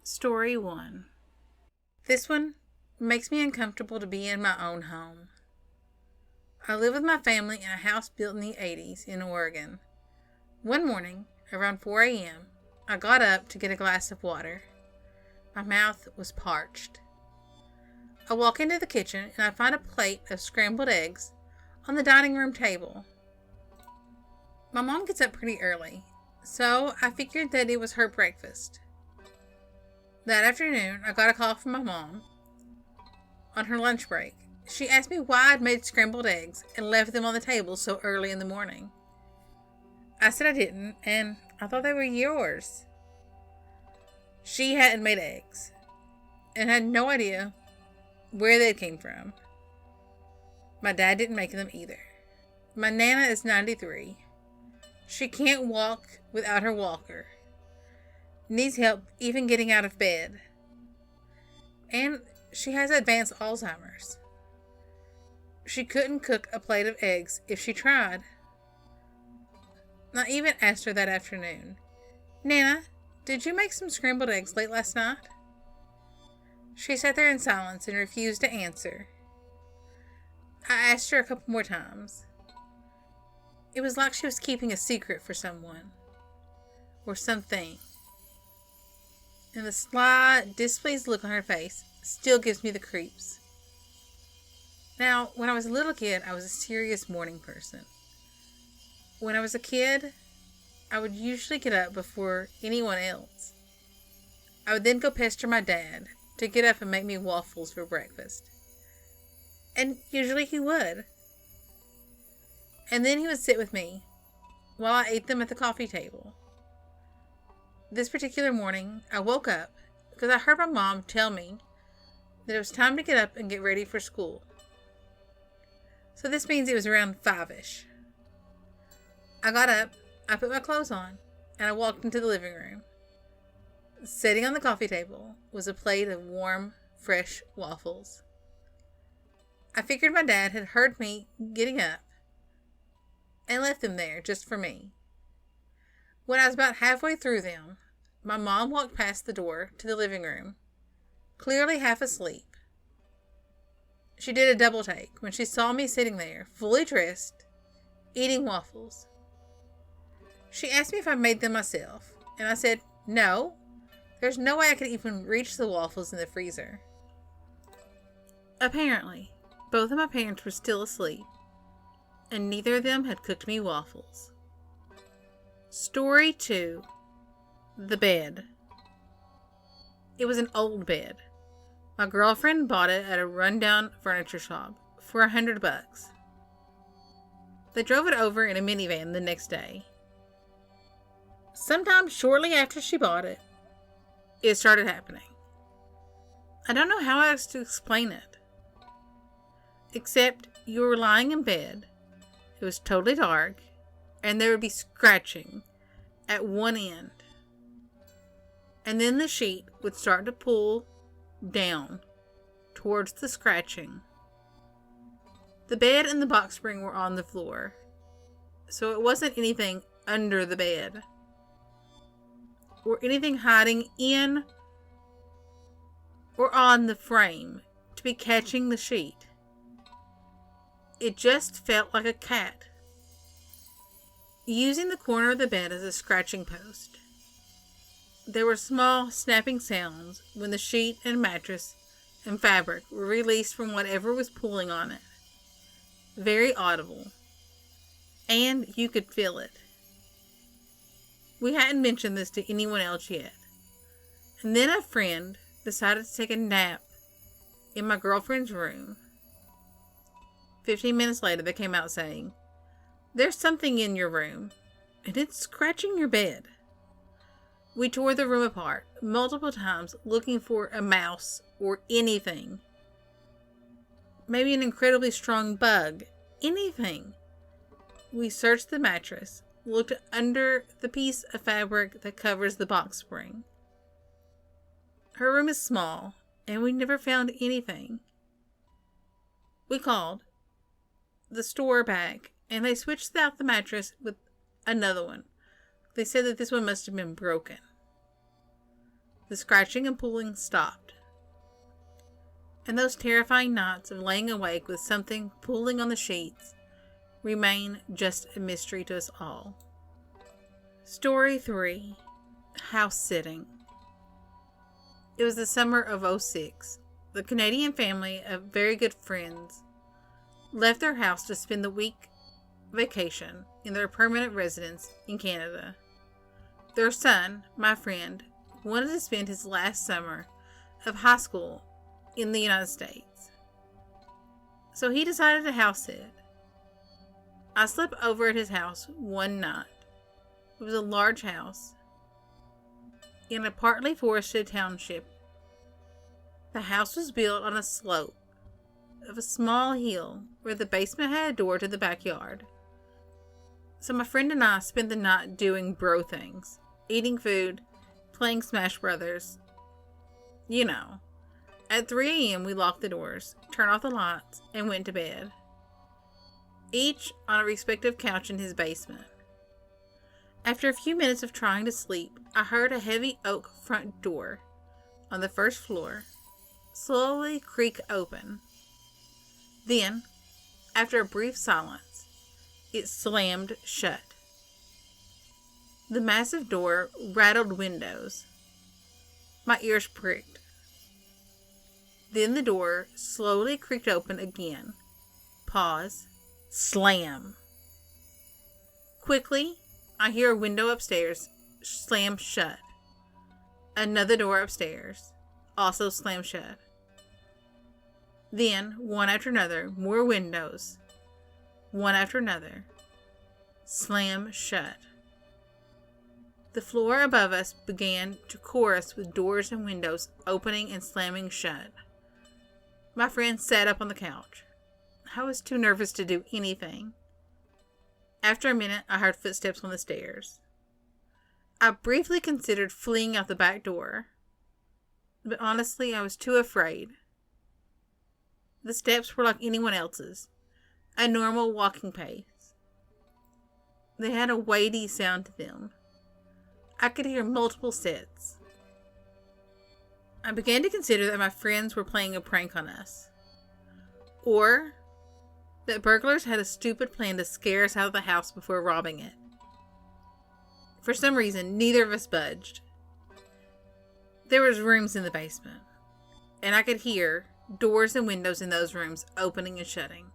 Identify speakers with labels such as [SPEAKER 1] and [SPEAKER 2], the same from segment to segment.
[SPEAKER 1] Story 1. This one makes me uncomfortable to be in my own home. I live with my family in a house built in the 80s in Oregon. One morning, around 4 a.m., I got up to get a glass of water. My mouth was parched. I walk into the kitchen and I find a plate of scrambled eggs on the dining room table. My mom gets up pretty early, so I figured that it was her breakfast. That afternoon, I got a call from my mom on her lunch break. She asked me why I'd made scrambled eggs and left them on the table so early in the morning. I said I didn't, and I thought they were yours. She hadn't made eggs and had no idea where they came from. My dad didn't make them either. My Nana is 93. She can't walk without her walker. Needs help even getting out of bed. And she has advanced Alzheimer's. She couldn't cook a plate of eggs if she tried. I even asked her that afternoon, "Nana, did you make some scrambled eggs late last night?" She sat there in silence and refused to answer. I asked her a couple more times. It was like she was keeping a secret for someone or something. And the sly, displeased look on her face still gives me the creeps. Now, when I was a little kid, I was a serious morning person. When I was a kid, I would usually get up before anyone else. I would then go pester my dad to get up and make me waffles for breakfast. And usually he would. And then he would sit with me while I ate them at the coffee table. This particular morning, I woke up because I heard my mom tell me that it was time to get up and get ready for school. So this means it was around 5-ish. I got up, I put my clothes on, and I walked into the living room. Sitting on the coffee table was a plate of warm, fresh waffles. I figured my dad had heard me getting up and left them there just for me. When I was about halfway through them, my mom walked past the door to the living room, clearly half asleep. She did a double take when she saw me sitting there, fully dressed, eating waffles. She asked me if I made them myself, and I said, no, there's no way I could even reach the waffles in the freezer. Apparently, both of my parents were still asleep, and neither of them had cooked me waffles. Story 2. The bed. It was an old bed. My girlfriend bought it at a rundown furniture shop for $100. They drove it over in a minivan the next day. Sometime shortly after she bought it, it started happening. I don't know how else to explain it. Except you were lying in bed. It was totally dark, and there would be scratching at one end. And then the sheet would start to pull down towards the scratching. The bed and the box spring were on the floor, so it wasn't anything under the bed or anything hiding in or on the frame to be catching the sheet. It just felt like a cat using the corner of the bed as a scratching post. There were small snapping sounds when the sheet and mattress and fabric were released from whatever was pulling on it. Very audible. And you could feel it. We hadn't mentioned this to anyone else yet. And then a friend decided to take a nap in my girlfriend's room. 15 minutes later, they came out saying, "There's something in your room, and it's scratching your bed." We tore the room apart multiple times looking for a mouse or anything. Maybe an incredibly strong bug. Anything. We searched the mattress, looked under the piece of fabric that covers the box spring. Her room is small, and we never found anything. We called the store back, and they switched out the mattress with another one. They said that this one must have been broken. The scratching and pulling stopped. And those terrifying nights of laying awake with something pulling on the sheets remain just a mystery to us all. Story 3. House Sitting. It was the summer of '06. The Canadian family of very good friends left their house to spend the week vacation in their permanent residence in Canada. Their son, my friend, wanted to spend his last summer of high school in the United States. So he decided to house sit. I slept over at his house one night. It was a large house in a partly forested township. The house was built on a slope of a small hill where the basement had a door to the backyard. So my friend and I spent the night doing bro things, eating food, playing Smash Brothers. You know. At 3 a.m. we locked the doors, turned off the lights, and went to bed. Each on a respective couch in his basement. After a few minutes of trying to sleep, I heard a heavy oak front door on the first floor slowly creak open. Then, after a brief silence, it slammed shut. The massive door rattled windows. My ears pricked. Then the door slowly creaked open again. Pause. Slam. Quickly, I hear a window upstairs slam shut. Another door upstairs also slam shut. Then, one after another, more windows, one after another, slam shut. The floor above us began to chorus with doors and windows opening and slamming shut. My friend sat up on the couch. I was too nervous to do anything. After a minute, I heard footsteps on the stairs. I briefly considered fleeing out the back door, but honestly, I was too afraid. The steps were like anyone else's, a normal walking pace. They had a weighty sound to them. I could hear multiple sets. I began to consider that my friends were playing a prank on us, or that burglars had a stupid plan to scare us out of the house before robbing it. For some reason, neither of us budged. There was rooms in the basement, and I could hear doors and windows in those rooms opening and shutting.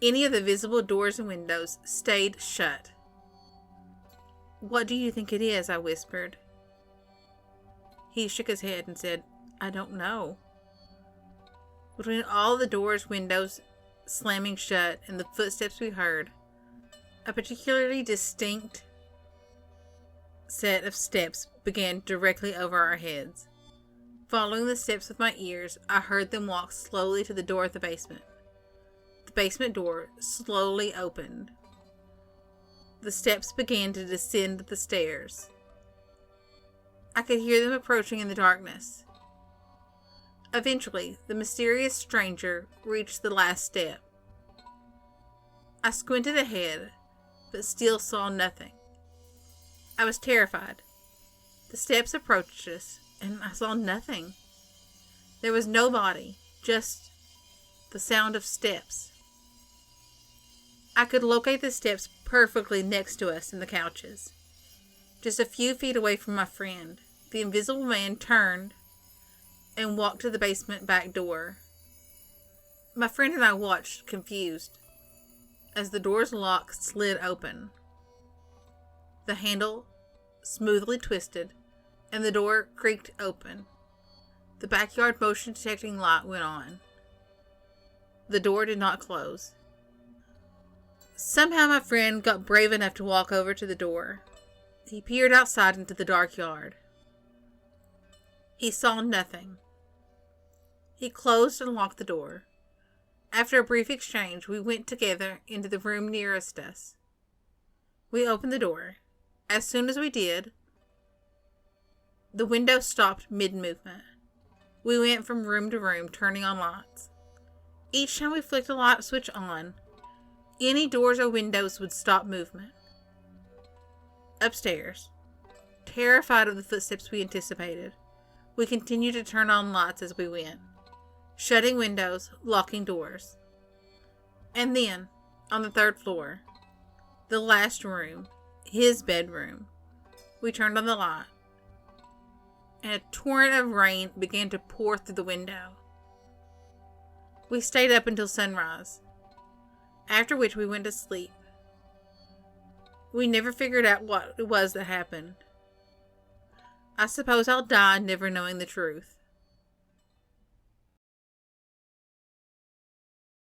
[SPEAKER 1] Any of the visible doors and windows stayed shut. "What do you think it is?" I whispered. He shook his head and said, "I don't know." Between all the doors, windows slamming shut, and the footsteps we heard, a particularly distinct set of steps began directly over our heads. Following the steps with my ears, I heard them walk slowly to the door of the basement. The basement door slowly opened. The steps began to descend the stairs. I could hear them approaching in the darkness. Eventually, the mysterious stranger reached the last step. I squinted ahead, but still saw nothing. I was terrified. The steps approached us, and I saw nothing. There was no body, just the sound of steps. I could locate the steps perfectly next to us in the couches. Just a few feet away from my friend, the invisible man turned and walked to the basement back door. My friend and I watched, confused, as the door's lock slid open. The handle smoothly twisted, and the door creaked open. The backyard motion detecting light went on. The door did not close. Somehow my friend got brave enough to walk over to the door. He peered outside into the dark yard. He saw nothing. He closed and locked the door. After a brief exchange, we went together into the room nearest us. We opened the door. As soon as we did, the window stopped mid-movement. We went from room to room, turning on lights. Each time we flicked a light switch on, any doors or windows would stop movement. Upstairs, Terrified of the footsteps we anticipated, we continued to turn on lights as we went, shutting windows, locking doors. And then, on the 3rd floor, the last room, his bedroom, we turned on the light, and a torrent of rain began to pour through the window. We stayed up until sunrise, after which we went to sleep. We never figured out what it was that happened. I suppose I'll die never knowing the truth.